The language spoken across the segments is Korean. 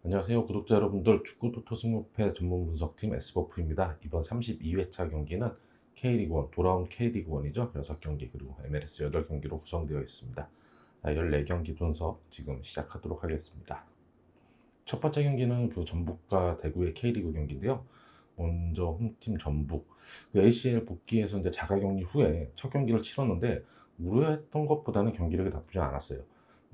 안녕하세요. 구독자 여러분들, 축구 토토 승무패 전문 분석팀 S버프입니다. 이번 32회차 경기는 K리그1, 돌아온 K리그1이죠. 6경기 그리고 MLS 8경기로 구성되어 있습니다. 14경기 분석 지금 시작하도록 하겠습니다. 첫 번째 경기는 그 전북과 대구의 K리그 경기인데요. 먼저 홈팀 전북, ACL 복귀해서 이제 자가격리 후에 첫 경기를 치렀는데 우려했던 것보다는 경기력이 나쁘지 않았어요.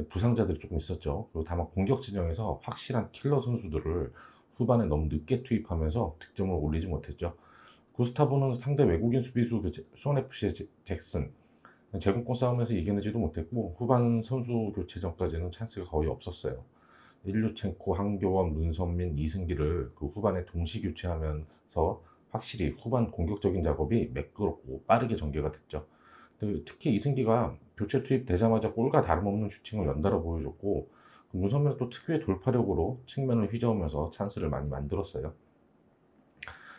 부상자들이 조금 있었죠. 그리고 다만 공격 진영에서 확실한 킬러 선수들을 후반에 너무 늦게 투입하면서 득점을 올리지 못했죠. 구스타보는 상대 외국인 수비수 수원FC의 잭슨, 제공권 싸움에서 이겨내지도 못했고 후반 선수 교체 전까지는 찬스가 거의 없었어요. 일류첸코, 한교원, 문선민, 이승기를 그 후반에 동시 교체하면서 확실히 후반 공격적인 작업이 매끄럽고 빠르게 전개가 됐죠. 특히 이승기가 교체 투입되자마자 골과 다름없는 슈팅을 연달아 보여줬고, 문선민은 또 특유의 돌파력으로 측면을 휘저으면서 찬스를 많이 만들었어요.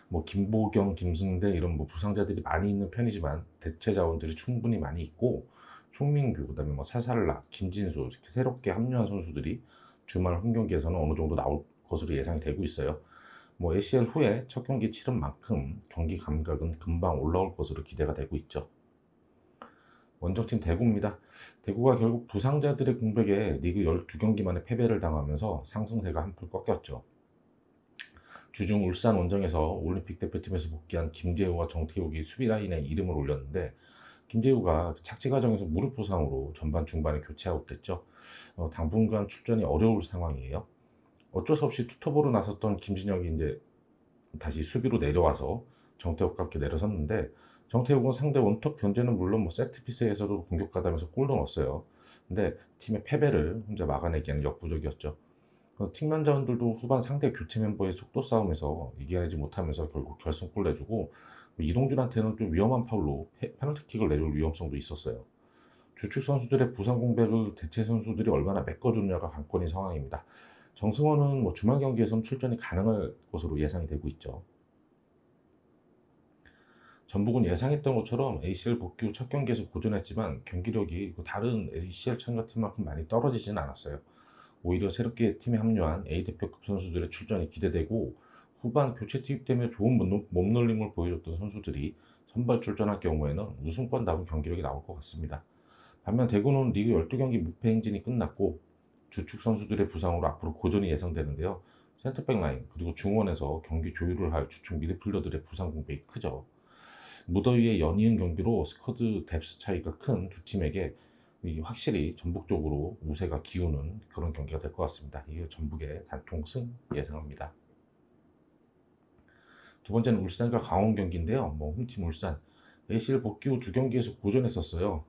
뭐 김보경, 김승대 이런 뭐 부상자들이 많이 있는 편이지만 대체 자원들이 충분히 많이 있고, 송민규, 그다음에 뭐 사살라, 김진수 이렇게 새롭게 합류한 선수들이 주말 홈 경기에서는 어느 정도 나올 것으로 예상이 되고 있어요. 뭐 ACL 후에 첫 경기 치른 만큼 경기 감각은 금방 올라올 것으로 기대가 되고 있죠. 원정팀 대구입니다. 대구가 결국 부상자들의 공백에 리그 12경기 만에 패배를 당하면서 상승세가 한풀 꺾였죠. 주중 울산 원정에서 올림픽 대표팀에서 복귀한 김재우와 정태욱이 수비 라인에 이름을 올렸는데, 김재우가 착지 과정에서 무릎 부상으로 전반 중반에 교체 아웃됐죠. 당분간 출전이 어려울 상황이에요. 어쩔 수 없이 투톱으로 나섰던 김진혁이 이제 다시 수비로 내려와서 정태욱과 함께 내려섰는데, 정태욱은 상대 원톱 견제는 물론 뭐 세트피스에서도 공격가담에서 골도 넣었어요. 근데 팀의 패배를 혼자 막아내기에는 역부족이었죠. 측면 자원들도 후반 상대 교체 멤버의 속도 싸움에서 이겨내지 못하면서 결국 결승골 내주고, 이동준한테는 좀 위험한 파울로 페널티킥을 내줄 위험성도 있었어요. 주축 선수들의 부상 공백을 대체 선수들이 얼마나 메꿔주느냐가 관건인 상황입니다. 정승원은 뭐 주말 경기에선 출전이 가능할 것으로 예상이 되고 있죠. 전북은 예상했던 것처럼 ACL 복귀 후 첫 경기에서 고전했지만 경기력이 그 다른 ACL 참가 팀만큼 많이 떨어지지는 않았어요. 오히려 새롭게 팀에 합류한 A대표급 선수들의 출전이 기대되고, 후반 교체 투입되며 좋은 몸놀림을 보여줬던 선수들이 선발 출전할 경우에는 우승권다운 경기력이 나올 것 같습니다. 반면 대구는 리그 12경기 무패 행진이 끝났고 주축 선수들의 부상으로 앞으로 고전이 예상되는데요. 센터백 라인 그리고 중원에서 경기 조율을 할 주축 미드필더들의 부상 공백이 크죠. 무더위의 연이은 경기로 스쿼드 뎁스 차이가 큰 두 팀에게 확실히 전북적으로 우세가 기우는 그런 경기가 될 것 같습니다. 이게 전북의 단통승 예상합니다. 두 번째는 울산과 강원 경기인데요. 뭐 홈팀 울산 ACL 복귀 후 두 경기에서 고전했었어요.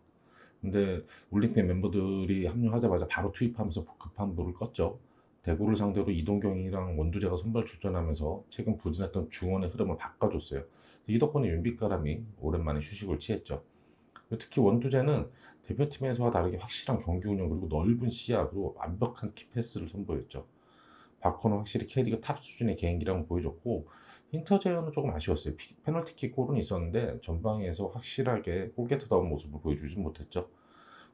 근데 올림픽 멤버들이 합류하자마자 바로 투입하면서 급한 불을 껐죠. 대구를 상대로 이동경이랑 원두재가 선발 출전하면서 최근 부진했던 중원의 흐름을 바꿔줬어요. 이 덕분에 윤빛가람이 오랜만에 휴식을 취했죠. 특히 원두재는 대표팀에서와 다르게 확실한 경기 운영 그리고 넓은 시야로 완벽한 키패스를 선보였죠. 바코는 확실히 K리그 탑 수준의 개인기량을 보여줬고, 힌터제어는 조금 아쉬웠어요. 페널티킥 골은 있었는데 전방에서 확실하게 골게터다운 모습을 보여주지 못했죠.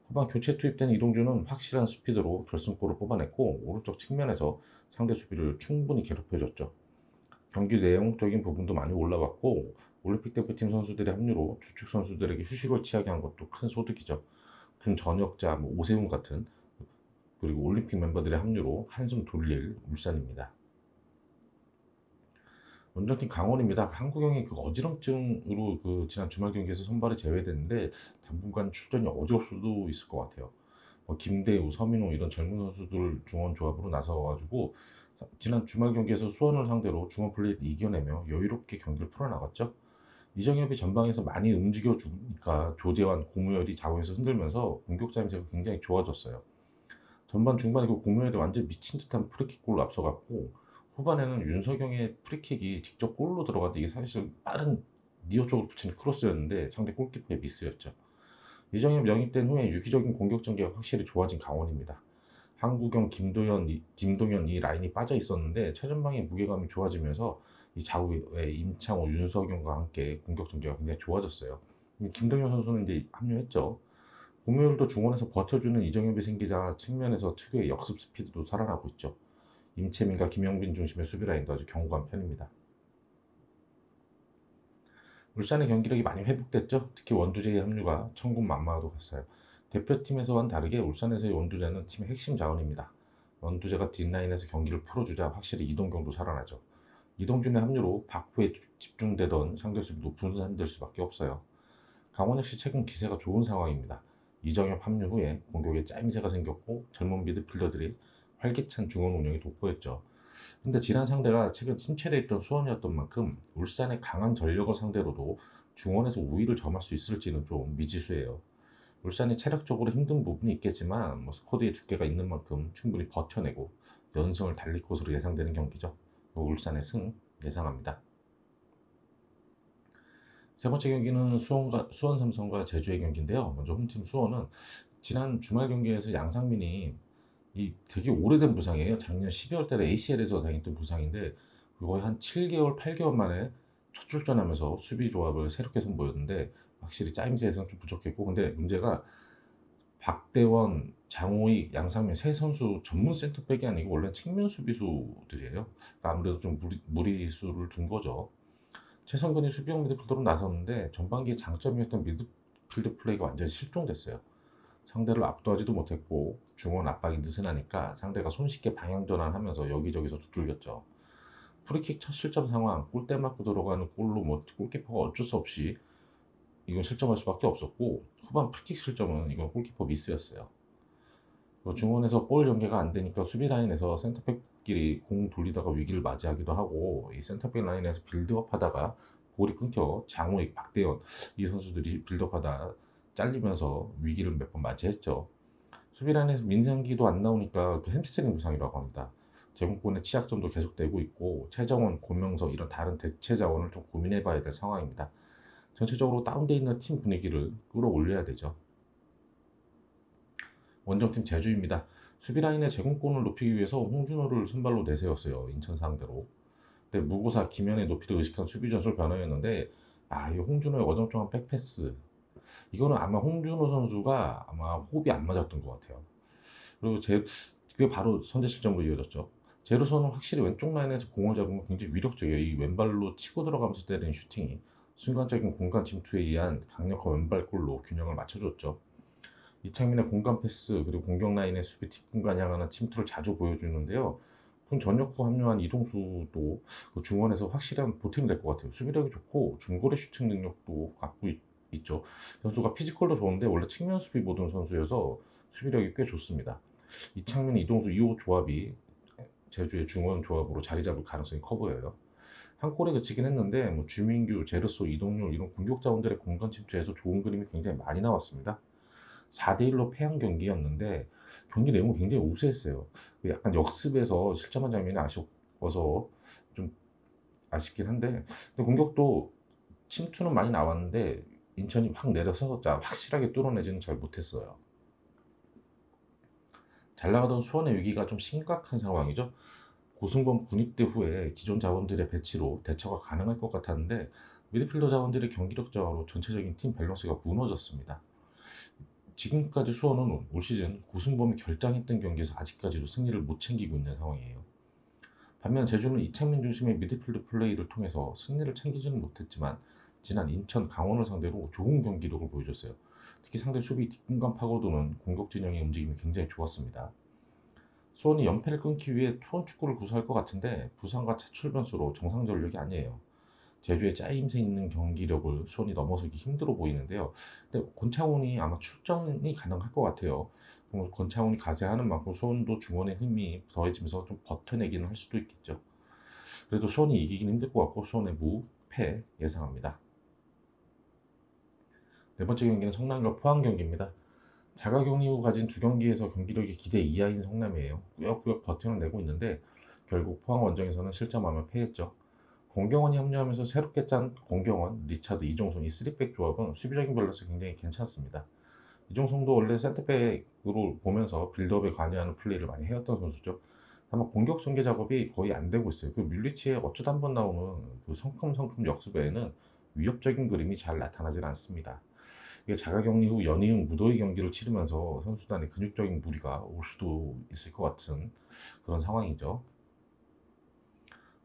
후반 교체 투입된 이동준은 확실한 스피드로 결승골을 뽑아냈고, 오른쪽 측면에서 상대 수비를 충분히 괴롭혀줬죠. 경기 내용적인 부분도 많이 올라갔고, 올림픽 대표팀 선수들의 합류로 주축 선수들에게 휴식을 취하게 한 것도 큰 소득이죠. 김전역자, 뭐 오세훈 같은, 그리고 올림픽 멤버들의 합류로 한숨 돌릴 울산입니다. 원정팀 강원입니다. 한국영이 그 어지럼증으로 그 지난 주말 경기에서 선발에 제외됐는데 당분간 출전이 어려울 수도 있을 것 같아요. 김대우, 서민호 이런 젊은 선수들 중원 조합으로 나서가지고 지난 주말 경기에서 수원을 상대로 중원 플레이를 이겨내며 여유롭게 경기를 풀어나갔죠. 이정엽이 전방에서 많이 움직여주니까 조재환, 고무열이 좌우에서 흔들면서 공격 자임새가 굉장히 좋아졌어요. 전반 중반에 그 공무열이 완전 미친 듯한 프리킥골로 앞서갔고, 후반에는 윤석영의 프리킥이 직접 골로 들어갔는데 이게 사실 빠른 니어 쪽으로 붙이는 크로스였는데 상대 골키퍼의 미스였죠. 이정엽 영입된 후에 유기적인 공격 전개가 확실히 좋아진 강원입니다. 한국영, 김동현 이 라인이 빠져 있었는데 최전방의 무게감이 좋아지면서 이 좌우에 임창호, 윤석영과 함께 공격 전개가 굉장히 좋아졌어요. 김동현 선수는 이제 합류했죠. 공효율도 중원에서 버텨주는 이정엽이 생기자 측면에서 특유의 역습 스피드도 살아나고 있죠. 임채민과 김영빈 중심의 수비 라인도 아주 견고한 편입니다. 울산의 경기력이 많이 회복됐죠. 특히 원두재의 합류가 천군만마하도 갔어요. 대표팀에서와는 다르게 울산에서의 원두재는 팀의 핵심 자원입니다. 원두재가 뒷라인에서 경기를 풀어주자 확실히 이동경도 살아나죠. 이동준의 합류로 박후에 집중되던 상대 수비도 분산될 수밖에 없어요. 강원 역시 최근 기세가 좋은 상황입니다. 이정엽 합류 후에 공격에 짜임새가 생겼고 젊은 미드필더들이 활기찬 중원 운영이 돋보였죠. 근데 지난 상대가 최근 침체돼 있던 수원이었던 만큼 울산의 강한 전력을 상대로도 중원에서 우위를 점할 수 있을지는 좀 미지수예요. 울산이 체력적으로 힘든 부분이 있겠지만 스쿼드에 두께가 있는 만큼 충분히 버텨내고 연승을 달릴 것으로 예상되는 경기죠. 울산의 승 예상합니다. 세 번째 경기는 수원 삼성과 제주의 경기인데요. 먼저 홈팀 수원은 지난 주말 경기에서 양상민이 되게 오래된 부상이에요. 작년 12월 달에 ACL에서 당했던 부상인데 거의 한 7개월, 8개월 만에 첫 출전하면서 수비 조합을 새롭게 선보였는데 확실히 짜임새에서는 좀 부족했고, 근데 문제가 박대원, 장호익, 양상민 세 선수 전문 센터백이 아니고 원래 측면 수비수들이에요. 그러니까 아무래도 좀 무리수를 둔 거죠. 최성근이 수비형 미드필더로 나섰는데 전반기에 장점이었던 미드필드 플레이가 완전히 실종됐어요. 상대를 압도하지도 못했고 중원 압박이 느슨하니까 상대가 손쉽게 방향 전환하면서 여기저기서 두들겼죠. 프리킥 첫 실점 상황, 골대 맞고 들어가는 골로 골키퍼가 어쩔 수 없이 이건 실점할 수밖에 없었고, 후반 프리킥 실점은 이건 골키퍼 미스였어요. 중원에서 볼 연계가 안 되니까 수비 라인에서 센터백끼리 공 돌리다가 위기를 맞이하기도 하고, 이 센터백 라인에서 빌드업 하다가 볼이 끊겨 장호익, 박대현 이 선수들이 빌드업하다 잘리면서 위기를 몇 번 맞이했죠. 수비 라인에서 민상기도 안 나오니까 햄스트링 부상이라고 합니다. 제공권의 취약점도 계속되고 있고 최정원, 고명석 이런 다른 대체 자원을 좀 고민해봐야 될 상황입니다. 전체적으로 다운돼 있는 팀 분위기를 끌어올려야 되죠. 원정팀 제주입니다. 수비 라인의 제공권을 높이기 위해서 홍준호를 선발로 내세웠어요. 인천 상대로. 근데 무고사 김현의 높이를 의식한 수비 전술 변화였는데, 이 홍준호의 어정쩡한 백패스, 이거는 아마 홍준호 선수가 아마 호흡이 안 맞았던 것 같아요. 그리고 그게 바로 선제 실점으로 이어졌죠. 제로선은 확실히 왼쪽 라인에서 공을 잡으면 굉장히 위력적이에요. 이 왼발로 치고 들어가면서 때리는 슈팅이 순간적인 공간 침투에 의한 강력한 왼발골로 균형을 맞춰줬죠. 이창민의 공간 패스 그리고 공격 라인의 수비 뒷공간 향하는 침투를 자주 보여주는데요. 군 전역 후 합류한 이동수도 그 중원에서 확실한 보탬이 될 것 같아요. 수비력이 좋고 중거리 슈팅 능력도 갖고 있죠. 선수가 피지컬도 좋은데 원래 측면 수비 모든 선수여서 수비력이 꽤 좋습니다. 이창민, 이동수, 이호 조합이 제주의 중원 조합으로 자리 잡을 가능성이 커 보여요. 한 골에 그치긴 했는데 주민규, 제르소, 이동률 이런 공격 자원들의 공간 침투에서 좋은 그림이 굉장히 많이 나왔습니다. 4대1로 패한 경기였는데 경기 내용은 굉장히 우세했어요. 약간 역습에서 실점한 장면이 아쉬워서 좀 아쉽긴 한데, 근데 공격도 침투는 많이 나왔는데 인천이 확 내려서 확실하게 뚫어내지는 잘 못했어요. 잘 나가던 수원의 위기가 좀 심각한 상황이죠. 고승범 군입대 후에 기존 자원들의 배치로 대처가 가능할 것 같았는데 미드필더 자원들의 경기력 저하로 전체적인 팀 밸런스가 무너졌습니다. 지금까지 수원은 올 시즌 고승범이 결장했던 경기에서 아직까지도 승리를 못 챙기고 있는 상황이에요. 반면 제주는 이창민 중심의 미드필드 플레이를 통해서 승리를 챙기지는 못했지만 지난 인천, 강원을 상대로 좋은 경기력을 보여줬어요. 특히 상대 수비 뒷공간 파고드는 공격 진영의 움직임이 굉장히 좋았습니다. 수원이 연패를 끊기 위해 투혼 축구를 구사할 것 같은데 부상과 차출 변수로 정상 전력이 아니에요. 제주의 짜임새 있는 경기력을 수원이 넘어서기 힘들어 보이는데요. 근데 권창훈이 아마 출전이 가능할 것 같아요. 권창훈이 가세하는 만큼 수원도 중원의 힘이 더해지면서 좀 버텨내기는 할 수도 있겠죠. 그래도 수원이 이기긴 힘들 것 같고 수원의 무패 예상합니다. 네 번째 경기는 성남과 포항 경기입니다. 자가격리 후 가진 두 경기에서 경기력이 기대 이하인 성남이에요. 꾸역꾸역 버텨내고 있는데 결국 포항 원정에서는 실점하며 패했죠. 공경원이 합류하면서 새롭게 짠 공경원, 리차드, 이종성 이 3백 조합은 수비적인 밸런스 굉장히 괜찮습니다. 이종성도 원래 센터백으로 보면서 빌드업에 관여하는 플레이를 많이 해왔던 선수죠. 다만 공격 전개 작업이 거의 안 되고 있어요. 그 뮬리치에 어쩌다 한 번 나오는 그 성큼성큼 역습 외에는 위협적인 그림이 잘 나타나질 않습니다. 이게 자가격리 후 연이은 무더위 경기를 치르면서 선수단의 근육적인 무리가 올 수도 있을 것 같은 그런 상황이죠.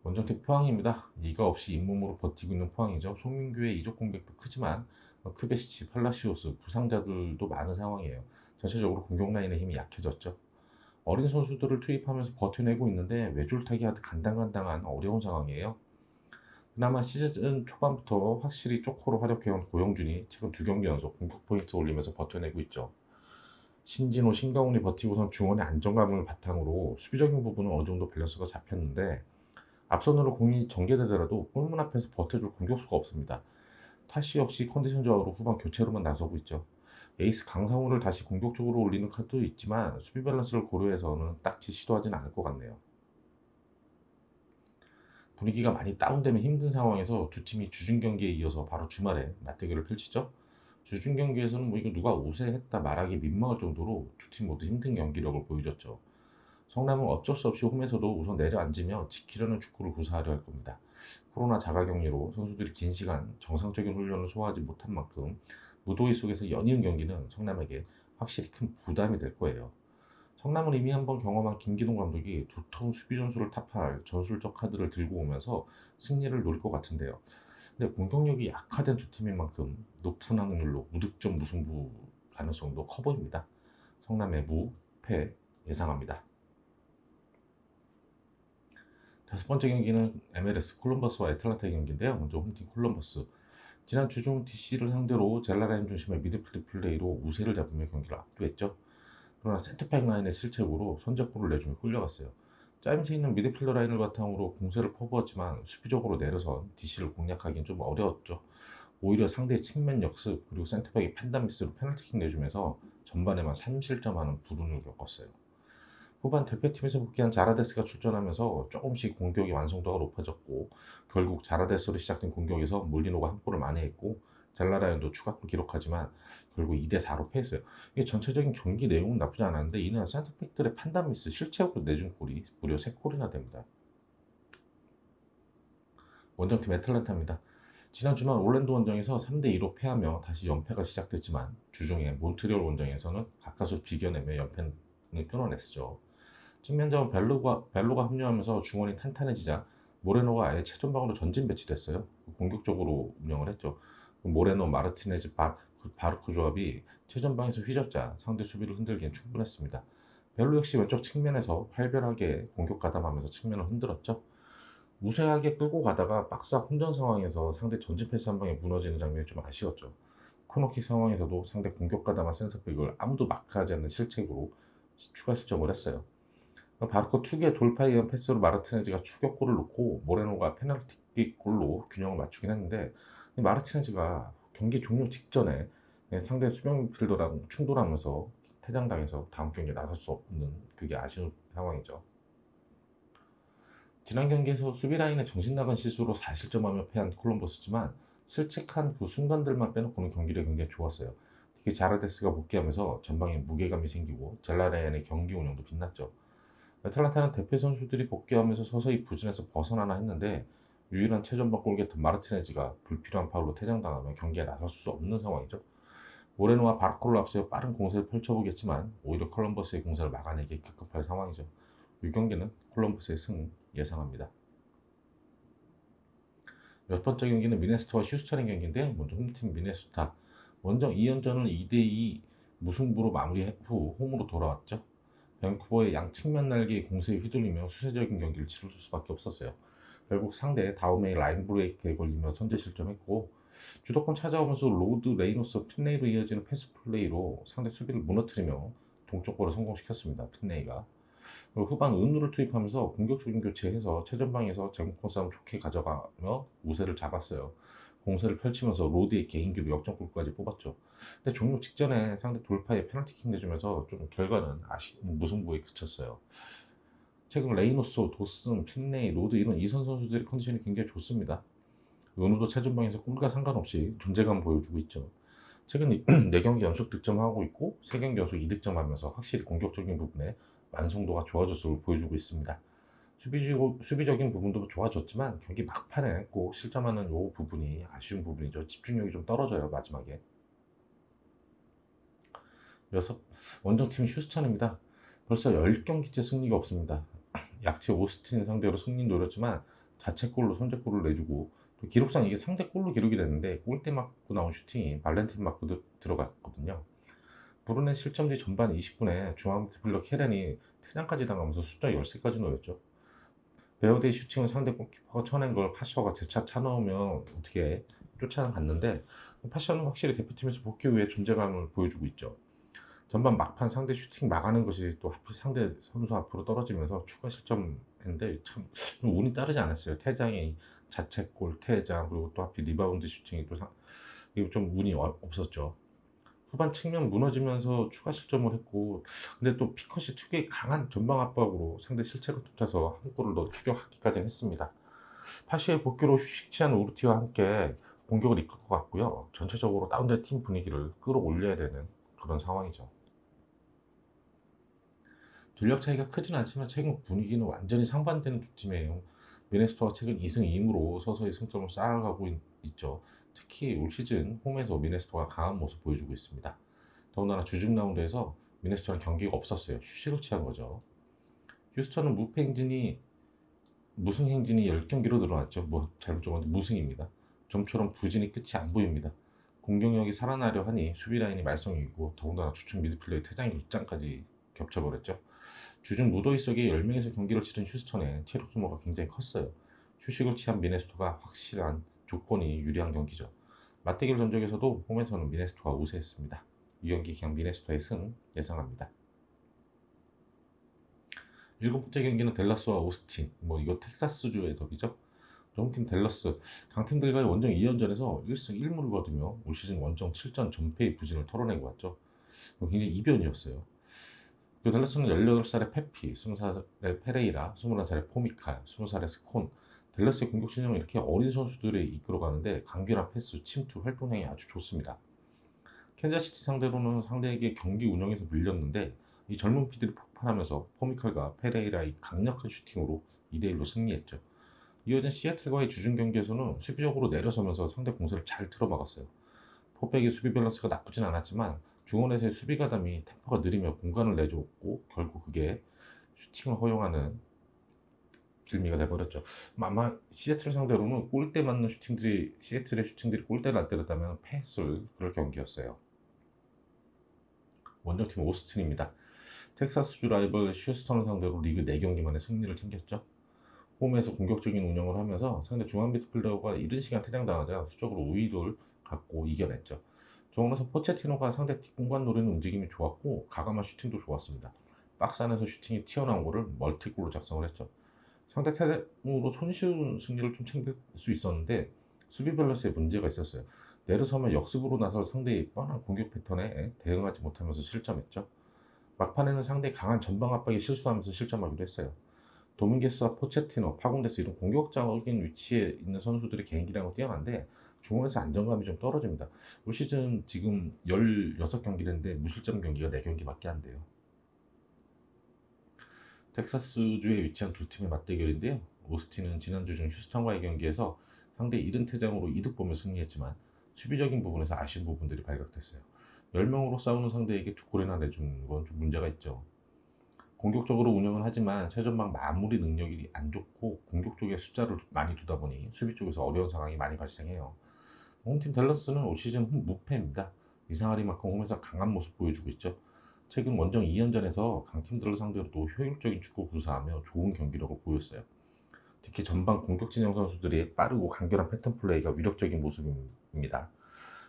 원정팀 포항입니다. 이가 없이 잇몸으로 버티고 있는 포항이죠. 송민규의 이적 공백도 크지만 크베시치, 팔라시오스 부상자들도 많은 상황이에요. 전체적으로 공격 라인의 힘이 약해졌죠. 어린 선수들을 투입하면서 버텨내고 있는데 외줄타기 하듯 간당간당한 어려운 상황이에요. 그나마 시즌 초반부터 확실히 쪼코로 활약해온 고영준이 최근 2경기 연속 공격 포인트 올리면서 버텨내고 있죠. 신진호, 신가훈이 버티고선 중원의 안정감을 바탕으로 수비적인 부분은 어느 정도 밸런스가 잡혔는데 앞선으로 공이 전개되더라도 골문 앞에서 버텨줄 공격수가 없습니다. 타시 역시 컨디션 저하로 후반 교체로만 나서고 있죠. 에이스 강상우를 다시 공격적으로 올리는 카드도 있지만 수비 밸런스를 고려해서는 딱히 시도하진 않을 것 같네요. 분위기가 많이 다운되면 힘든 상황에서 두 팀이 주중 경기에 이어서 바로 주말에 맞대결을 펼치죠. 주중 경기에서는 뭐 이거 누가 우세했다 말하기 민망할 정도로 두 팀 모두 힘든 경기력을 보여줬죠. 성남은 어쩔 수 없이 홈에서도 우선 내려앉으며 지키려는 축구를 구사하려 할 겁니다. 코로나 자가격리로 선수들이 긴 시간 정상적인 훈련을 소화하지 못한 만큼 무더위 속에서 연이은 경기는 성남에게 확실히 큰 부담이 될 거예요. 성남은 이미 한번 경험한 김기동 감독이 두터운 수비 전술을 타파할 전술적 카드를 들고 오면서 승리를 노릴 것 같은데요. 근데 공격력이 약화된 두 팀인 만큼 높은 확률로 무득점 무승부 가능성도 커 보입니다. 성남의 무패 예상합니다. 다섯 번째 경기는 MLS 콜럼버스와 애틀란타 경기인데요. 먼저 홈팀 콜럼버스. 지난 주중 DC를 상대로 젤라라인 중심의 미드필드 플레이로 우세를 잡으며 경기를 압도했죠. 그러나 센터백 라인의 실책으로 선제골을 내주며 끌려갔어요. 짜임새 있는 미드필더 라인을 바탕으로 공세를 퍼부었지만 수비적으로 내려선 DC를 공략하기는 좀 어려웠죠. 오히려 상대의 측면 역습 그리고 센터백의 판단 미스로 페널티킥 내주면서 전반에만 3실점하는 불운을 겪었어요. 후반 대표팀에서 복귀한 자라데스가 출전하면서 조금씩 공격의 완성도가 높아졌고 결국 자라데스로 시작된 공격에서 몰리노가 한 골을 만회했고 젤라라연도 추가골 기록하지만 결국 2대4로 패했어요. 이게 전체적인 경기 내용은 나쁘지 않았는데 이는 센터백들의 판단 미스 실책으로 내준 골이 무려 3골이나 됩니다. 원정팀 애틀랜타입니다. 지난 주말 올랜도 원정에서 3대2로 패하며 다시 연패가 시작됐지만 주중에 몬트리올 원정에서는 가까스로 비겨내며 연패를 끊어냈죠. 측면적으로 벨로가 합류하면서 중원이 탄탄해지자 모레노가 아예 최전방으로 전진 배치됐어요. 공격적으로 운영을 했죠. 모레노, 마르티네즈, 바르크 조합이 최전방에서 휘젓자 상대 수비를 흔들기엔 충분했습니다. 벨로 역시 왼쪽 측면에서 활발하게 공격 가담하면서 측면을 흔들었죠. 우세하게 끌고 가다가 박스 앞 혼전 상황에서 상대 전진 패스 한 방에 무너지는 장면이 좀 아쉬웠죠. 코너킥 상황에서도 상대 공격 가담한 센터백을 아무도 마크하지 않는 실책으로 추가 실점을 했어요. 바르코 투기의 돌파에 의한 패스로 마르티네즈가 추격골을 넣고 모레노가 페널티킥 골로 균형을 맞추긴 했는데 마르티네즈가 경기 종료 직전에 상대 수비형 미드필더랑 충돌하면서 퇴장당해서 다음 경기에 나설 수 없는 그게 아쉬운 상황이죠. 지난 경기에서 수비 라인의 정신 나간 실수로 4실점하며 패한 콜럼버스지만 실책한 그 순간들만 빼놓고는 경기력이 굉장히 좋았어요. 특히 자라데스가 복귀하면서 전방에 무게감이 생기고 젤라레안의 경기 운영도 빛났죠. 애틀란타는 대표 선수들이 복귀하면서 서서히 부진에서 벗어나나 했는데 유일한 최전방 골게터 마르티네즈가 불필요한 파울로 퇴장당하며 경기에 나설 수 없는 상황이죠. 모레노와 바르콜로 앞서 빠른 공세를 펼쳐보겠지만 오히려 콜럼버스의 공세를 막아내기 급급할 상황이죠. 이 경기는 콜럼버스의 승 예상합니다. 몇 번째 경기는 미네소타와 휴스턴의 경기인데 먼저 홈팀 미네소타 원정 2연전을 2대2 무승부로 마무리 후 홈으로 돌아왔죠. 밴쿠버의 양측면 날개의 공세에 휘둘리며 수세적인 경기를 치를 수밖에 없었어요. 결국 상대 다음에 라인 브레이크에 걸리며 선제 실점했고 주도권 찾아오면서 로드, 레이노스, 핀네이로 이어지는 패스 플레이로 상대 수비를 무너뜨리며 동쪽골을 성공시켰습니다. 핀네이가 후반 은우를 투입하면서 공격적인 교체해서 최전방에서 제공권 싸움 좋게 가져가며 우세를 잡았어요. 공세를 펼치면서 로드의 개인기로 역전골까지 뽑았죠. 근데 종료 직전에 상대 돌파에 페널티킥 내주면서 좀 결과는 무승부에 그쳤어요. 최근 레이노소, 도슨, 핀네이, 로드 이런 이선 선수들의 컨디션이 굉장히 좋습니다. 은우도 최전방에서 골과 상관없이 존재감 보여주고 있죠. 최근 4경기 연속 득점하고 있고 3경기 연속 2득점하면서 확실히 공격적인 부분에 완성도가 좋아졌음을 보여주고 있습니다. 수비적인 부분도 좋아졌지만 경기 막판에 꼭 실점하는 요 부분이 아쉬운 부분이죠. 집중력이 좀 떨어져요 마지막에. 여섯 원정팀 휴스턴입니다. 벌써 10경기째 승리가 없습니다. 약체 오스틴 상대로 승리 노렸지만 자책골로 선제골을 내주고, 또 기록상 이게 상대 골로 기록이 됐는데 골대 맞고 나온 슈팅이 발렌틴 맞고 들어갔거든요. 브루네 실점 뒤 전반 20분에 중앙 미드필더 케렌이 퇴장까지 당하면서 숫자 13까지 넣었죠. 베어드의 슈팅을 상대 골키퍼가 쳐낸 걸 파셔가 재차 차넣으면 어떻게 쫓아갔는데, 파셔는 확실히 대표팀에서 복귀 후에 존재감을 보여주고 있죠. 전반 막판 상대 슈팅 막아낸 것이 또 하필 상대 선수 앞으로 떨어지면서 추가 실점했는데, 참 좀 운이 따르지 않았어요. 퇴장이 자책골, 퇴장, 그리고 또 하필 리바운드 슈팅이 또 이거 좀 운이 없었죠. 후반 측면 무너지면서 추가 실점을 했고, 근데 또 피컷이 특유의 강한 전방 압박으로 상대 실체를 쫓아서 한 골을 더 추격하기까지 했습니다. 파시의 복귀로 휴식 취한 우르티와 함께 공격을 이끌 것 같고요. 전체적으로 다운된 팀 분위기를 끌어올려야 되는 그런 상황이죠. 전력 차이가 크진 않지만 최근 분위기는 완전히 상반되는 두 팀이에요. 미네소타가 최근 2승 2무로 서서히 승점을 쌓아가고 있죠. 특히 올 시즌 홈에서 미네소타가 강한 모습 보여주고 있습니다. 더군다나 주중 라운드에서 미네소타는 경기가 없었어요. 휴식을 취한 거죠. 휴스턴은 무승 행진이 10경기로 늘어났죠. 뭐 잘못 적었는데 무승입니다. 좀처럼 부진이 끝이 안 보입니다. 공격력이 살아나려 하니 수비 라인이 말썽이고, 더군다나 주축 미드필더의 퇴장 입장까지 겹쳐버렸죠. 주중 무더위 속에 10명에서 경기를 치른 휴스턴의 체력 소모가 굉장히 컸어요. 휴식을 취한 미네소타가 확실한 조건이 유리한 경기죠. 맞대결 전적에서도 홈에서는 미네소타가 우세했습니다. 이 경기 그냥 미네소타의 승 예상합니다. 일곱 번째 경기는 댈러스와 오스틴. 뭐 이거 텍사스주의 더비죠. 홈팀 댈러스, 강팀들과의 원정 2연전에서 1승 1무를 거두며 올 시즌 원정 7전 전패의 부진을 털어내고 왔죠. 굉장히 이변이었어요. 그 댈러스는 18살의 페피, 20살의 페레이라, 21살의 포미칼, 20살의 스콘. 댈러스의 공격 진영을 이렇게 어린 선수들이 이끌어가는데 간결한 패스, 침투, 활동량이 아주 좋습니다. 캔자시티 상대로는 상대에게 경기 운영에서 밀렸는데, 이 젊은 피들이 폭발하면서 포미칼과 페레이라의 강력한 슈팅으로 2대1로 승리했죠. 이어진 시애틀과의 주중 경기에서는 수비적으로 내려서면서 상대 공세를 잘 틀어막았어요. 포백의 수비 밸런스가 나쁘진 않았지만 중원에서의 수비 가담이 템포가 느리며 공간을 내줬고, 결국 그게 슈팅을 허용하는 빌미가 돼버렸죠. 아마 시애틀 상대로는 골대 맞는 슈팅들이, 시애틀의 슈팅들이 골대를 안 때렸다면 패했을 그럴 경기였어요. 원정팀 오스틴입니다. 텍사스주 라이벌 휴스턴을 상대로 리그 4경기 만에 승리를 챙겼죠. 홈에서 공격적인 운영을 하면서 상대 중앙 미드필더가 이른 시간 퇴장당하자 수적으로 우위를 갖고 이겨냈죠. 중원에서 포체티노가 상대 뒷공간 노리는 움직임이 좋았고, 가감한 슈팅도 좋았습니다. 박스 안에서 슈팅이 튀어나온 거를 멀티골로 작성을 했죠. 상대 태으로 손쉬운 승리를 좀 챙길 수 있었는데, 수비 밸런스에 문제가 있었어요. 내려서면 역습으로 나설 상대의 뻔한 공격 패턴에 대응하지 못하면서 실점했죠. 막판에는 상대 강한 전방 압박에 실수하면서 실점하기도 했어요. 도밍게스와 포체티노, 파군데스 이런 공격적인 위치에 있는 선수들의 개인기량은 뛰어난데 중원에서 안정감이 좀 떨어집니다. 올 시즌 지금 16경기를 했는데 무실점 경기가 4경기밖에 안 돼요. 텍사스주에 위치한 두 팀의 맞대결인데요. 오스틴은 지난주 중 휴스턴과의 경기에서 상대 이른 퇴장으로 이득 보며 승리했지만 수비적인 부분에서 아쉬운 부분들이 발각됐어요. 10명으로 싸우는 상대에게 2골이나 내준 건 좀 문제가 있죠. 공격적으로 운영을 하지만 최전방 마무리 능력이 안 좋고 공격 쪽에 숫자를 많이 두다 보니 수비 쪽에서 어려운 상황이 많이 발생해요. 홈팀 댈러스는 올 시즌 무패입니다. 이상하리만큼 홈에서 강한 모습 보여주고 있죠. 최근 원정 2연전에서 강팀들을 상대로도 효율적인 축구 구사하며 좋은 경기력을 보였어요. 특히 전방 공격 진영 선수들이 빠르고 간결한 패턴 플레이가 위력적인 모습입니다.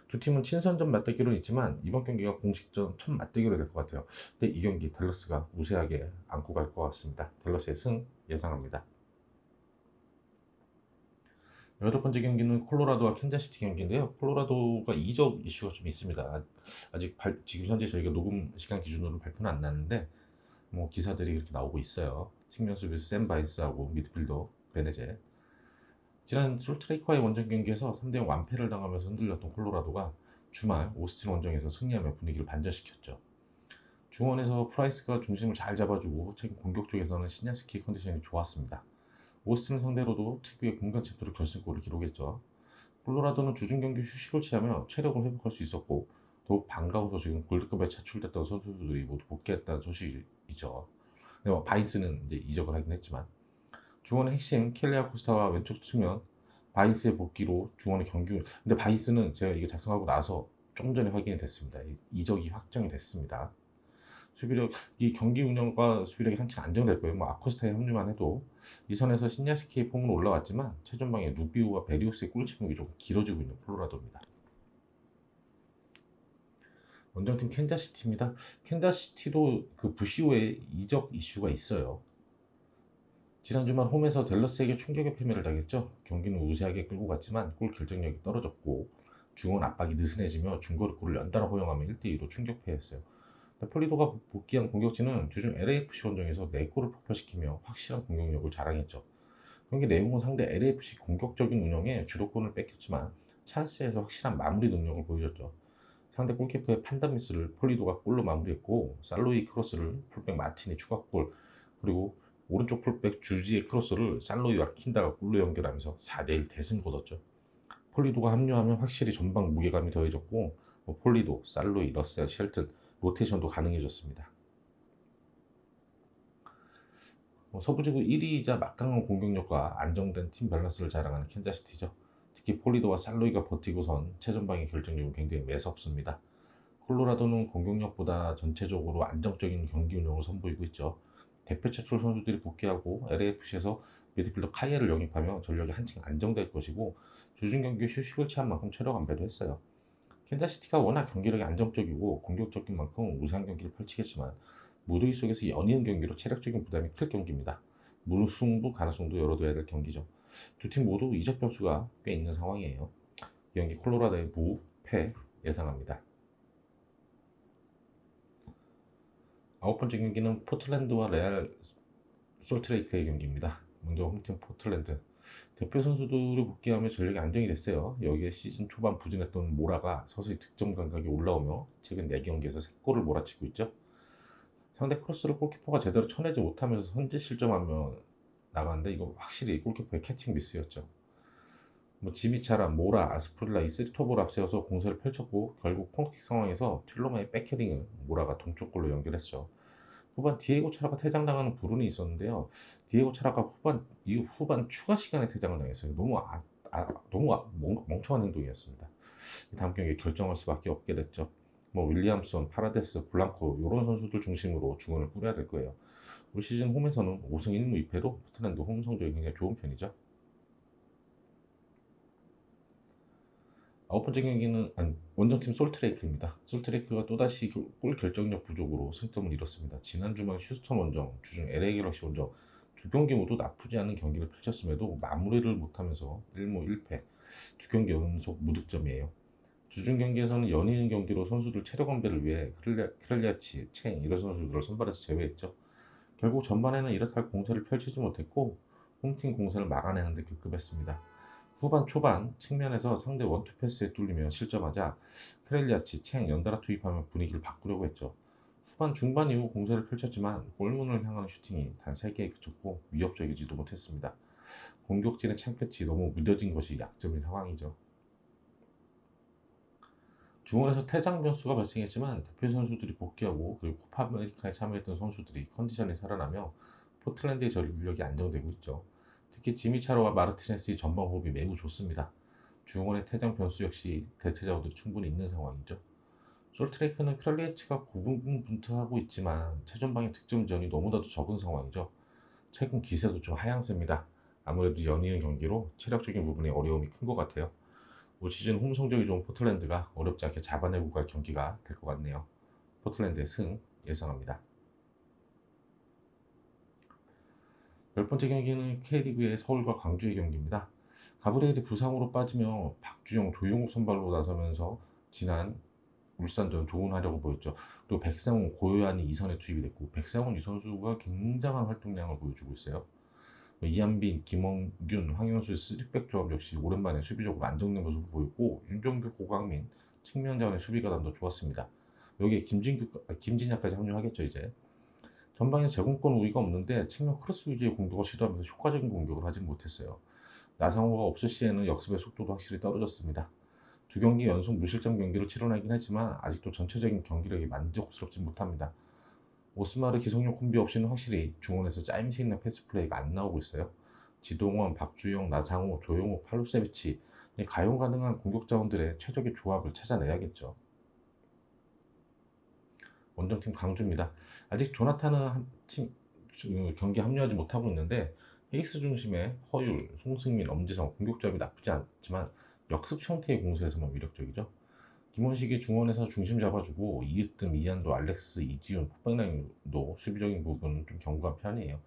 두 팀은 친선전 맞대결은 있지만 이번 경기가 공식전 첫 맞대결이 될 것 같아요. 근데 이 경기 댈러스가 우세하게 안고 갈 것 같습니다. 댈러스의 승 예상합니다. 여덟 번째 경기는 콜로라도와 캔자시티 경기인데요. 콜로라도가 이적 이슈가 좀 있습니다. 아직 지금 현재 저희가 녹음 시간 기준으로 발표는 안 났는데 뭐 기사들이 그렇게 나오고 있어요. 측면 수비수 샘 바이스하고 미드필더 베네제. 지난 솔트레이커의 원정 경기에서 3대0 완패를 당하면서 흔들렸던 콜로라도가 주말 오스틴 원정에서 승리하며 분위기를 반전시켰죠. 중원에서 프라이스가 중심을 잘 잡아주고 최근 공격 쪽에서는 시냐스키의 컨디션이 좋았습니다. 오스틴을 상대로도 특유의 공간 침투로 결승골을 기록했죠. 콜로라도는 주중 경기 휴식을 취하며 체력을 회복할 수 있었고, 더욱 반가운 소식은 골드컵에 차출됐던 선수들이 모두 복귀했다는 소식이죠. 바이스는 이제 이적을 하긴 했지만, 중원의 핵심 켈리아 코스타와 왼쪽 측면 바이스의 복귀로 중원의 경기. 근데 바이스는 제가 이거 작성하고 나서 조금 전에 확인이 됐습니다. 이적이 확정이 됐습니다. 수비력, 이 경기 운영과 수비력이 한층 안정될 거예요. 뭐 아코스타의 합류만 해도 이 선에서 신야스키의 폼은 올라왔지만 최전방에 루비오와 베리오스의 꿀침묵이 좀 길어지고 있는 콜로라도입니다. 원정팀 캔자시티입니다. 캔자시티도 그 부시오의 이적 이슈가 있어요. 지난 주말 홈에서 댈러스에게 충격의 패배를 당했죠. 경기는 우세하게 끌고 갔지만 골 결정력이 떨어졌고 중원 압박이 느슨해지며 중거리골을 연달아 허용하며 1대2로 충격패했어요. 폴리도가 복귀한 공격진은 주중 LAFC 원정에서 4골을 폭발시키며 확실한 공격력을 자랑했죠. 경기 내용은 상대 LAFC 공격적인 운영에 주도권을 뺏겼지만 찬스에서 확실한 마무리 능력을 보여줬죠. 상대 골키퍼의 판단 미스를 폴리도가 골로 마무리했고 살로이 크로스를 풀백 마틴이 추가골, 그리고 오른쪽 풀백 주지의 크로스를 살로이와 킨다가 골로 연결하면서 4대1 대승을 거뒀죠. 폴리도가 합류하면 확실히 전방 무게감이 더해졌고 폴리도, 살로이, 러셀, 쉘튼 로테이션도 가능해졌습니다. 서부지구 1위이자 막강한 공격력과 안정된 팀 밸런스를 자랑하는 캔자시티죠. 특히 폴리도와 살로이가 버티고선 최전방의 결정력은 굉장히 매섭습니다. 콜로라도는 공격력보다 전체적으로 안정적인 경기 운영을 선보이고 있죠. 대표 차출 선수들이 복귀하고 LAFC에서 미드필더 카이에를 영입하며 전력이 한층 안정될 것이고 주중 경기에 휴식을 취한 만큼 체력 안배도 했어요. 캔자시티가 워낙 경기력이 안정적이고 공격적인 만큼 우세한 경기를 펼치겠지만 무더위 속에서 연이은 경기로 체력적인 부담이 클 경기입니다. 무승부 가능성도 열어둬야 될 경기죠. 두 팀 모두 이적 변수가 꽤 있는 상황이에요. 이 경기 콜로라도의 무패 예상합니다. 아홉 번째 경기는 포틀랜드와 레알 솔트레이크의 경기입니다. 먼저 홈팀 포틀랜드. 대표 선수들이 복귀하며 전력이 안정이 됐어요. 여기에 시즌 초반 부진했던 모라가 서서히 득점 감각이 올라오며 최근 4경기에서 3골을 몰아치고 있죠. 상대 크로스를 골키퍼가 제대로 쳐내지 못하면서 선제 실점하며 나가는데 이거 확실히 골키퍼의 캐칭 미스였죠. 지미차라, 모라, 아스프릴라 이 쓰리톱을 앞세워서 공세를 펼쳤고 결국 코너킥 상황에서 틸로마의 백헤딩을 모라가 동쪽골로 연결했죠. 후반 디에고 차라가 퇴장당하는 불운이 있었는데요. 디에고 차라가 후반 추가 시간에 퇴장을 당했어요. 너무 멍청한 행동이었습니다. 다음 경기에 결정할 수밖에 없게 됐죠. 윌리엄슨, 파라데스, 블랑코 이런 선수들 중심으로 중원을 꾸려야 될 거예요. 올 시즌 홈에서는 5승 1무 2패로 포틀랜드 홈 성적이 굉장히 좋은 편이죠. 아홉 번째 경기는 원정팀 솔트레이크입니다. 솔트레이크가 또다시 골 결정력 부족으로 승점을 잃었습니다. 지난 주말 휴스턴 원정, 주중 LA 갤럭시 원정 두 경기 모두 나쁘지 않은 경기를 펼쳤음에도 마무리를 못하면서 1무 1패, 두 경기 연속 무득점이에요. 주중 경기에서는 연이은 경기로 선수들 체력 안배를 위해 크렐리아치, 챙 이런 선수들을 선발해서 제외했죠. 결국 전반에는 이렇다 할 공세를 펼치지 못했고 홈팀 공세를 막아내는 데 급급했습니다. 후반 초반 측면에서 상대 원투 패스에 뚫리며 실점하자 크렐리아치, 챙 연달아 투입하며 분위기를 바꾸려고 했죠. 후반 중반 이후 공세를 펼쳤지만 골문을 향하는 슈팅이 단 3개에 그쳤고 위협적이지도 못했습니다. 공격진의 창끝이 너무 무뎌진 것이 약점인 상황이죠. 중원에서 퇴장 변수가 발생했지만 대표 선수들이 복귀하고 그리고 코파 아메리카에 참여했던 선수들이 컨디션이 살아나며 포틀랜드의 전력이 안정되고 있죠. 특히 지미차로와 마르티네스의 전방 호흡이 매우 좋습니다. 중원의 퇴장 변수 역시 대체 자원들이 충분히 있는 상황이죠. 솔트레이크는 크렐리에치가 고군분투하고 있지만 최전방의 득점전이 너무나도 적은 상황이죠. 최근 기세도 좀 하향세입니다. 아무래도 연이은 경기로 체력적인 부분에 어려움이 큰 것 같아요. 올 시즌 홈 성적이 좋은 포틀랜드가 어렵지 않게 잡아내고 갈 경기가 될 것 같네요. 포틀랜드의 승 예상합니다. 열 번째 경기는 K리그의 서울과 광주의 경기입니다. 가브리엘이 부상으로 빠지며 박주영, 조용욱 선발로 나서면서 지난 울산전 도운하려고 보였죠. 또 백상훈, 고요한이 2선에 투입이 됐고 백상훈 이 선수가 굉장한 활동량을 보여주고 있어요. 이한빈, 김원균, 황현수의 3백 조합 역시 오랜만에 수비적으로 안정된 모습을 보였고 윤종규, 고강민 측면 자원의 수비 가담도 좋았습니다. 여기에 김진야까지 합류하겠죠 이제. 전방에 제공권 우위가 없는데 측면 크로스 위주의 공격을 시도하면서 효과적인 공격을 하지 못했어요. 나상호가 없을 시에는 역습의 속도도 확실히 떨어졌습니다. 두 경기 연속 무실점 경기를 치러내긴 했지만 아직도 전체적인 경기력이 만족스럽지 못합니다. 오스마르 기성용 콤비 없이는 확실히 중원에서 짜임새 있는 패스 플레이가 안 나오고 있어요. 지동원, 박주영, 나상호, 조용호, 팔로세비치 가용 가능한 공격 자원들의 최적의 조합을 찾아내야겠죠. 원정팀 강주입니다. 아직 조나탄은 경기 합류하지 못하고 있는데 에이스 중심의 허율, 송승민, 엄지성 공격 조합이 나쁘지 않지만 역습 형태의 공세에서만 위력적이죠. 김원식이 중원에서 중심 잡아주고 이으뜸, 이한도, 알렉스, 이지훈, 풋백라인도 수비적인 부분은 좀 견고한 편이에요.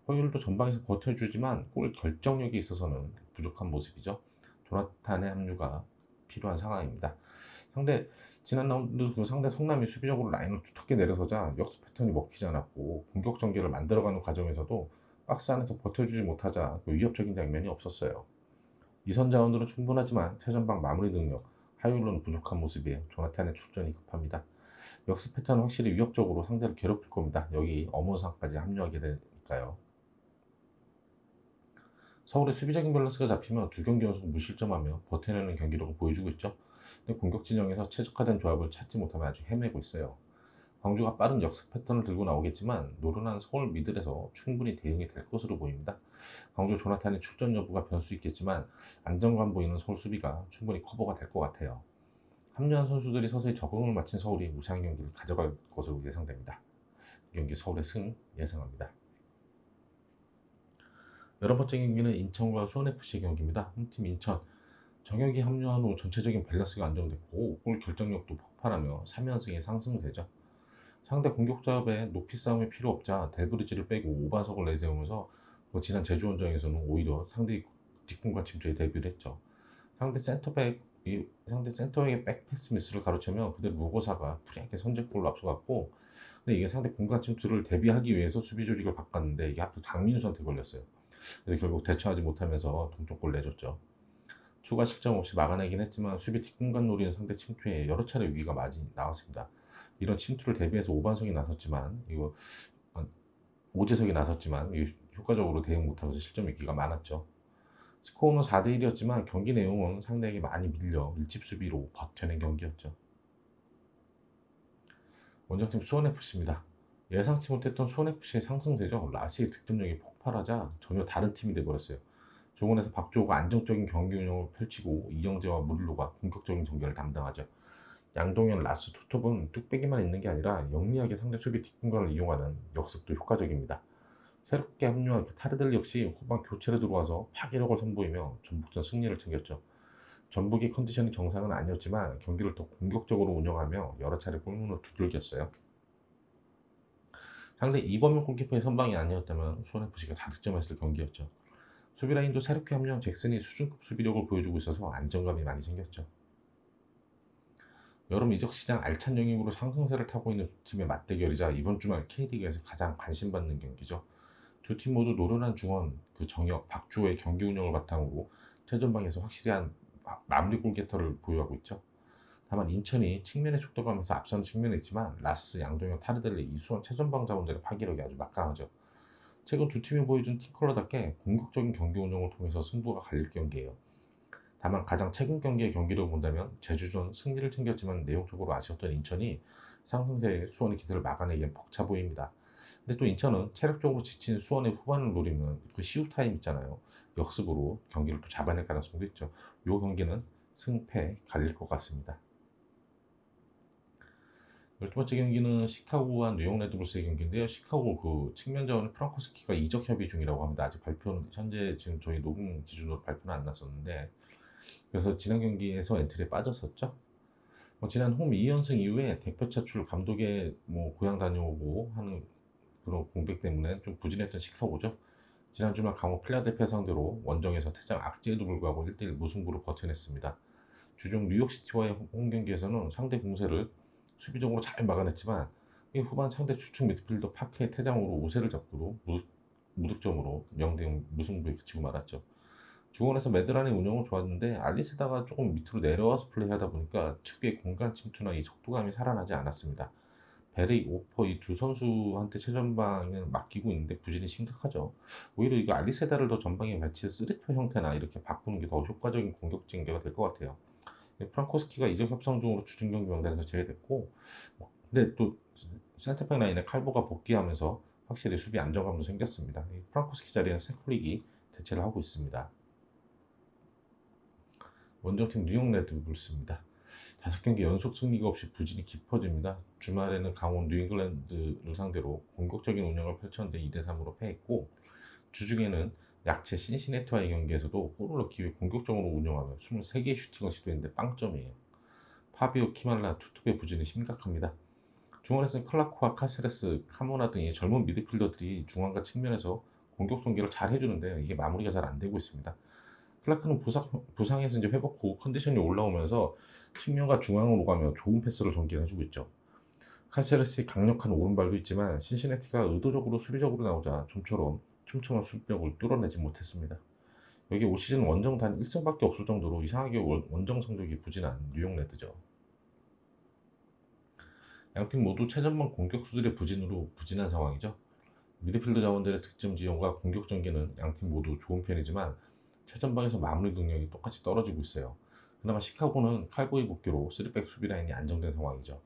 허율도 전방에서 버텨주지만 골 결정력이 있어서는 부족한 모습이죠. 조나탄의 합류가 필요한 상황입니다. 상대 지난 라운드 그 상대 성남이 수비적으로 라인을 두텁게 내려서자 역습 패턴이 먹히지 않았고 공격 전개를 만들어가는 과정에서도 박스 안에서 버텨주지 못하자 그 위협적인 장면이 없었어요. 이선 자원으로 충분하지만 최전방 마무리 능력, 하율로는 부족한 모습이에요. 조나탄의 출전이 급합니다. 역습 패턴은 확실히 위협적으로 상대를 괴롭힐 겁니다. 여기 엄원상까지 합류하게 되니까요. 서울의 수비적인 밸런스가 잡히면 두 경기 연속 무실점하며 버텨내는 경기력을 보여주고 있죠. 근데 공격 진영에서 최적화된 조합을 찾지 못하면 아주 헤매고 있어요. 광주가 빠른 역습 패턴을 들고 나오겠지만 노련한 서울 미들에서 충분히 대응이 될 것으로 보입니다. 광주 조나탄의 출전 여부가 변수 있겠지만 안정감 보이는 서울 수비가 충분히 커버가 될 것 같아요. 합류한 선수들이 서서히 적응을 마친 서울이 우세한 경기를 가져갈 것으로 예상됩니다. 이 경기 서울의 승 예상합니다. 여러 번째 경기는 인천과 수원FC 경기입니다. 홈팀 인천 정혁이 합류한 후 전체적인 밸런스가 안정됐고 골 결정력도 폭발하며 3연승의 상승세죠. 상대 공격 조합에 높이 싸움이 필요 없자 델브리지를 빼고 오반석을 내세우면서 지난 제주원정에서는 오히려 상대 뒷공간 침투에 대비를 했죠. 상대 센터백의 백패스 미스를 가로채며 그대로 무고사가 프리하게 선제골로 앞서갔고, 근데 이게 상대 공간 침투를 대비하기 위해서 수비 조직을 바꿨는데 이게 하필 강민수한테 걸렸어요. 그래서 결국 대처하지 못하면서 동점골 내줬죠. 추가 실점 없이 막아내긴 했지만 수비 뒷공간 노리는 상대 침투에 여러 차례 위기가 많이 나왔습니다. 이런 침투를 대비해서 오반석이 나섰지만 오재석이 나섰지만 효과적으로 대응 못하면서 실점 위기가 많았죠. 스코어는 4대1이었지만 경기 내용은 상대에게 많이 밀려 일집 수비로 버텨낸 경기였죠. 원정팀 수원FC입니다. 예상치 못했던 수원FC의 상승세죠. 라시의 득점력이 폭발하자 전혀 다른 팀이 돼버렸어요. 중원에서 박주호가 안정적인 경기 운영을 펼치고 이영재와 무릴로가 공격적인 전개를 담당하죠. 양동현, 라스 투톱은 뚝배기만 있는 게 아니라 영리하게 상대 수비 뒷공간을 이용하는 역습도 효과적입니다. 새롭게 합류한 타르델 역시 후반 교체로 들어와서 파괴력을 선보이며 전북전 승리를 챙겼죠. 전북이 컨디션이 정상은 아니었지만 경기를 더 공격적으로 운영하며 여러 차례 골문을 두들겼어요. 상대 이범용 골키퍼의 선방이 아니었다면 수원FC가 4득점했을 경기였죠. 수비 라인도 새롭게 합류한 잭슨이 수준급 수비력을 보여주고 있어서 안정감이 많이 생겼죠. 여름 이적 시장 알찬 영입으로 상승세를 타고 있는 두 팀의 맞대결이자 이번 주말 K리그에서 가장 관심받는 경기죠. 두 팀 모두 노련한 중원, 그 정혁, 박주호의 경기 운영을 바탕으로 최전방에서 확실한 마무리 골게터를 보유하고 있죠. 다만 인천이 측면의 속도감에서 앞서는 측면에 있지만 라스, 양동현, 타르델리, 이수원 최전방 자원들의 파괴력이 아주 막강하죠. 최근 두 팀이 보여준 팀컬러답게 공격적인 경기 운영을 통해서 승부가 갈릴 경기예요. 다만 가장 최근 경기의 경기를 본다면 제주전 승리를 챙겼지만 내용적으로 아쉬웠던 인천이 상승세의 수원의 기세를 막아내기엔 벅차 보입니다. 근데 또 인천은 체력적으로 지친 수원의 후반을 노리면 그 시후 타임 있잖아요. 역습으로 경기를 또 잡아낼 가능성도 있죠. 이 경기는 승패 갈릴 것 같습니다. 12번째 경기는 시카고와 뉴욕 레드불스의 경기인데요. 시카고 그 측면 자원의 프랑코스키가 이적 협의 중이라고 합니다. 아직 발표는 현재 지금 저희 녹음 기준으로 발표는 안 났었는데, 그래서 지난 경기에서 엔트리에 빠졌었죠. 지난 홈 2연승 이후에 대표 차출 감독의 고향 다녀오고 하는 그런 공백 때문에 좀 부진했던 시카고죠. 지난 주말 강호 필라델피아 상대로 원정에서 퇴장 악재에도 불구하고 1대1 무승부로 버텨냈습니다. 주중 뉴욕시티와의 홈 경기에서는 상대 공세를 수비적으로 잘 막아냈지만 후반 상대 주축 미드필더 파크의 퇴장으로 우세를 잡고도 무득점으로 0대0 무승부에 그치고 말았죠. 중원에서 메드란의 운영은 좋았는데 알리세다가 조금 밑으로 내려와서 플레이하다 보니까 특유의 공간 침투나 이 속도감이 살아나지 않았습니다. 베리, 오퍼 이 두 선수한테 최전방을 맡기고 있는데 부진이 심각하죠. 오히려 이거 알리세다를 더 전방에 배치해서 3토 형태나 이렇게 바꾸는 게 더 효과적인 공격 전개가 될 것 같아요. 프랑코스키가 이적 협상 중으로 주중 경기 명단에서 제외됐고, 근데 또 센터백 라인에 칼보가 복귀하면서 확실히 수비 안정감도 생겼습니다. 프랑코스키 자리에는 세콜릭이 대체를 하고 있습니다. 원정팀 뉴욕 레드불스입니다. 5경기 연속 승리가 없이 부진이 깊어집니다. 주말에는 강원 뉴잉글랜드를 상대로 공격적인 운영을 펼쳤는데 2대3으로 패했고, 주중에는 약체 신시내티와의 경기에서도 골을 넣기 위해 공격적으로 운영하며 23개의 슈팅을 시도했는데 빵점이에요. 파비오 키말라 투톱의 부진이 심각합니다. 중원에서는 클라크와 카세레스, 카모나 등의 젊은 미드필더들이 중앙과 측면에서 공격 전개를 잘 해주는데 이게 마무리가 잘 안 되고 있습니다. 클라크는 부상에서 이제 회복 후 컨디션이 올라오면서 측면과 중앙으로 가며 좋은 패스를 전개해주고 있죠. 카세레스의 강력한 오른발도 있지만 신시내티가 의도적으로 수비적으로 나오자 좀처럼 촘촘한 수비력을 뚫어내지 못했습니다. 여기 올 시즌 원정 단 1승밖에 없을 정도로 이상하게 원정 성적이 부진한 뉴욕 레드죠. 양팀 모두 최전방 공격수들의 부진으로 부진한 상황이죠. 미드필더 자원들의 득점 지원과 공격 전개는 양팀 모두 좋은 편이지만 최전방에서 마무리 능력이 똑같이 떨어지고 있어요. 그나마 시카고는 칼보이 복귀로 3백 수비 라인이 안정된 상황이죠.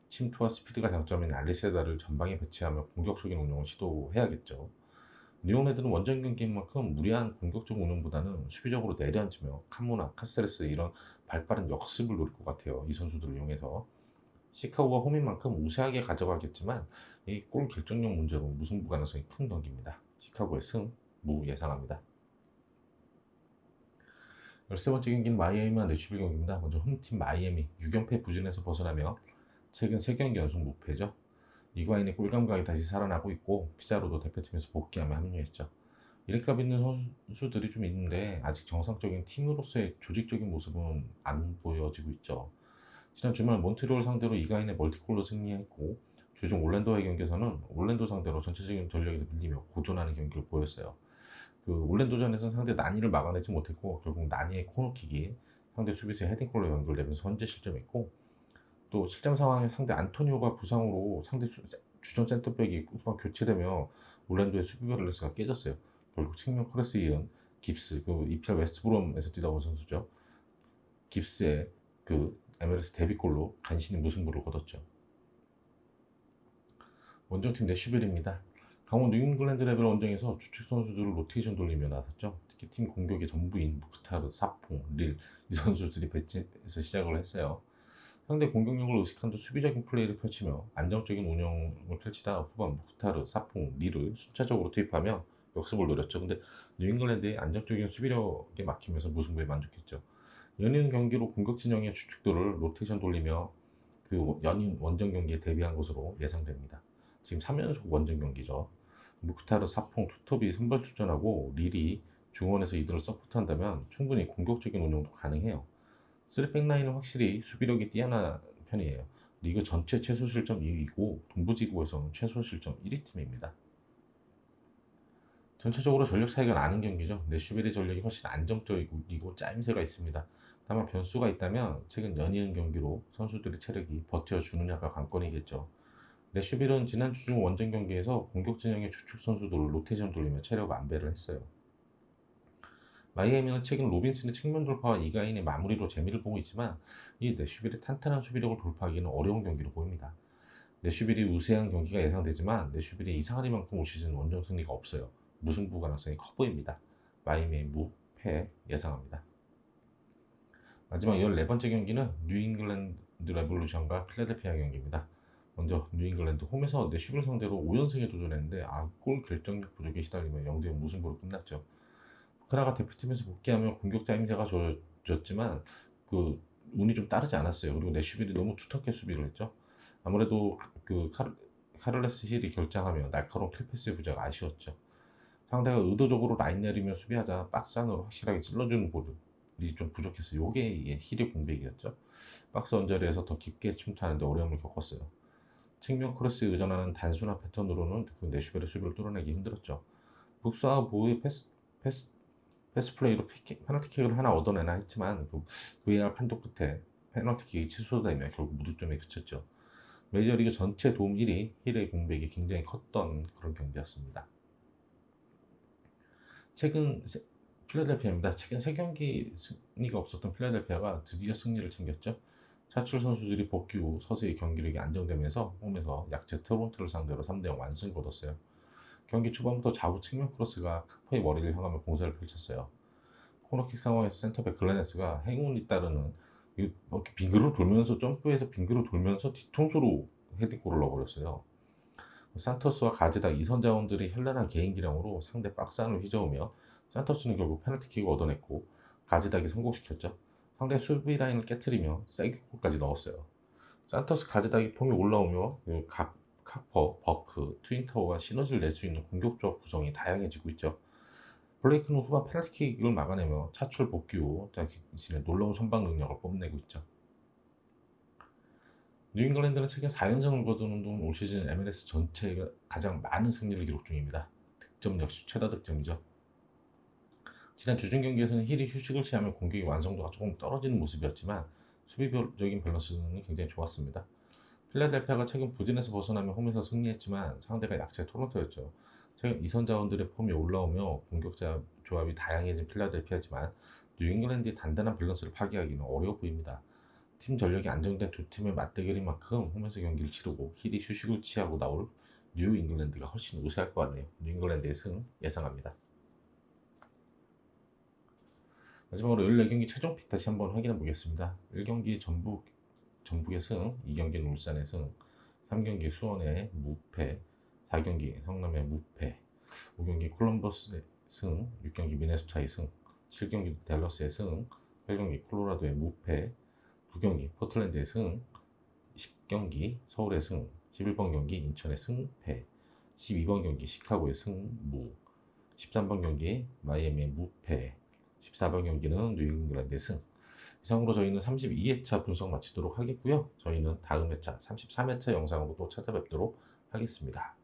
침투와 스피드가 장점인 알리세다를 전방에 배치하며 공격적인 운영을 시도해야겠죠. 뉴욕 레드는 원정 경기인 만큼 무리한 공격적 운영보다는 수비적으로 내려앉으며 칸모나, 카세레스 이런 발빠른 역습을 노릴 것 같아요. 이 선수들을 이용해서. 시카고가 홈인 만큼 우세하게 가져가겠지만 이 골 결정력 문제로 무승부 가능성이 큰 경기입니다. 시카고의 승, 무 예상합니다. 13번째 경기는 마이애미와 내슈빌 경기입니다. 먼저 홈팀 마이애미 6연패 부진에서 벗어나며 최근 3경기 연속 무패죠. 이과인의 골감각이 다시 살아나고 있고 피자로도 대표팀에서 복귀하며 합류했죠. 이름값 있는 선수들이 좀 있는데 아직 정상적인 팀으로서의 조직적인 모습은 안 보여지고 있죠. 지난 주말 몬트리올 상대로 이과인의 멀티골로 승리했고, 주중 올랜도와의 경기에서는 올랜도 상대로 전체적인 전력에서 밀리며 고전하는 경기를 보였어요. 그 올랜도전에서는 상대 나니를 막아내지 못했고 결국 나니의 코너킥이 상대 수비수의 헤딩골로 연결되면서 선제 실점했고, 또 실점 상황에 상대 안토니오가 부상으로 상대 주전 센터백이 후반 교체되며 올랜도의 수비 밸런스가 깨졌어요. 결국 측면 크로스 이은 깁스, 그 EPL 웨스트브롬에서 뛰다 온 선수죠. 깁스의 그 MLS 데뷔골로 간신히 무승부를 거뒀죠. 원정팀 내슈빌입니다. 강원 뉴잉글랜드 레벨 원정에서 주축 선수들을 로테이션 돌리며 나섰죠. 특히 팀 공격의 전부인 무크타르, 사퐁, 릴 이 선수들이 배치해서 시작을 했어요. 상대 공격력을 의식한 듯 수비적인 플레이를 펼치며 안정적인 운영을 펼치다 후반 무크타르, 사퐁, 릴을 순차적으로 투입하며 역습을 노렸죠. 근데 뉴잉글랜드의 안정적인 수비력에 막히면서 무승부에 만족했죠. 연인 경기로 공격 진영의 주축들을 로테이션 돌리며 그 연인 원정 경기에 대비한 것으로 예상됩니다. 지금 3연속 원정 경기죠. 무크타르, 사퐁, 투톱이 선발 출전하고 릴이 중원에서 이들을 서포트한다면 충분히 공격적인 운영도 가능해요. 3백 라인은 확실히 수비력이 뛰어난 편이에요. 리그 전체 최소 실점 2위이고 동부지구에서는 최소 실점 1위 팀입니다. 전체적으로 전력 차이가 나는 경기죠. 내슈빌의 전력이 훨씬 안정적이고 짜임새가 있습니다. 다만 변수가 있다면 최근 연이은 경기로 선수들의 체력이 버텨주느냐가 관건이겠죠. 내슈빌은 지난 주중 원정 경기에서 공격 진영의 주축 선수들을 로테이션 돌리며 체력 안배를 했어요. 마이애미는 최근 로빈슨의 측면 돌파와 이가인의 마무리로 재미를 보고 있지만 이 내슈빌의 탄탄한 수비력을 돌파하기는 어려운 경기로 보입니다. 내슈빌이 우세한 경기가 예상되지만 내슈빌이 이상하리만큼 올 시즌 원정 승리가 없어요. 무승부 가능성이 커 보입니다. 마이애미의 무패 예상합니다. 마지막 14번째 경기는 뉴잉글랜드 레볼루션과 필라델피아 경기입니다. 먼저 뉴잉글랜드 홈에서 내슈빌 상대로 5연승에 도전했는데 골 결정력 부족에 시달리며 0대0 무승부로 끝났죠. 부카라가 대표팀에서 복귀하며 공격 짜임새가 좋아졌지만 그 운이 좀 따르지 않았어요. 그리고 내슈빌이 너무 두텁게 수비를 했죠. 아무래도 그 카를레스 힐이 결장하며 날카로운 킬패스의 부재가 아쉬웠죠. 상대가 의도적으로 라인 내리며 수비하자 박스 안으로 확실하게 찔러주는 볼이 좀 부족했어요. 요게 힐의 공백이었죠. 박스 언저리에서 더 깊게 침투하는데 어려움을 겪었어요. 측면 크로스에 의존하는 단순한 패턴으로는 그 내슈벨의 수비를 뚫어내기 힘들었죠. 북스와 보의 패스 플레이로 페널티킥을 하나 얻어내나 했지만 그 VAR 판독 끝에 페널티킥이 취소되며 결국 무득점에 그쳤죠. 메이저리그 전체 도움 1위, 힐의 공백이 굉장히 컸던 그런 경기였습니다. 최근 필라델피아입니다. 최근 3경기 승리가 없었던 필라델피아가 드디어 승리를 챙겼죠. 차출 선수들이 복귀 후 서서히 경기력이 안정되면서 홈에서 약체 토론토를 상대로 3대0 완승을 거뒀어요. 경기 초반부터 좌우 측면 크로스가 카퍼의 머리를 향하며 공세를 펼쳤어요. 코너킥 상황에서 센터백 글레네스가 행운이 따르는 이렇게 빙그로 돌면서 점프해서 빙그로 돌면서 뒤통수로 헤딩골을 넣어버렸어요. 산토스와 가지다 이선 자원들이 현란한 개인 기량으로 상대 박스 안을 휘저으며 산토스는 결국 페널티킥을 얻어냈고 가지닥이 성공시켰죠. 상대 수비 라인을 깨트리며 세기골까지 넣었어요. 산토스 가지닥이 폼이 올라오며 카퍼, 버크, 트윈타워가 시너지를 낼 수 있는 공격적 구성이 다양해지고 있죠. 블레이크는 후반 페널티킥을 막아내며 차출 복귀 후 자신의 놀라운 선방 능력을 뽐내고 있죠. 뉴잉글랜드는 최근 4연승을 거두는 등 올 시즌 MLS 전체가 가장 많은 승리를 기록 중입니다. 득점 역시 최다 득점이죠. 지난 주중 경기에서는 힐이 휴식을 취하며 공격의 완성도가 조금 떨어지는 모습이었지만 수비적인 밸런스는 굉장히 좋았습니다. 필라델피아가 최근 부진에서 벗어나며 홈에서 승리했지만 상대가 약체 토론토였죠. 최근 이선 자원들의 폼이 올라오며 공격자 조합이 다양해진 필라델피아지만 뉴잉글랜드의 단단한 밸런스를 파괴하기는 어려워 보입니다. 팀 전력이 안정된 두 팀의 맞대결인 만큼 홈에서 경기를 치르고 힐이 휴식을 취하고 나올 뉴 잉글랜드가 훨씬 우세할 것 같네요. 뉴 잉글랜드의 승 예상합니다. 마지막으로 14경기 최종 픽 다시 한번 확인해 보겠습니다. 1경기 전북의 승, 2경기는 울산의 승, 3경기 수원의 무패, 4경기 성남의 무패, 5경기 콜럼버스의 승, 6경기 미네소타의 승, 7경기 댈러스의 승, 8경기 콜로라도의 무패, 9경기 포틀랜드의 승, 10경기 서울의 승, 11번 경기 인천의 승패, 12번 경기 시카고의 승무, 13번 경기 마이애미의 무패, 14번 경기는 뉴잉글랜드의 승. 이상으로 저희는 32회차 분석 마치도록 하겠고요. 저희는 다음 회차 33회차 영상으로 또 찾아뵙도록 하겠습니다.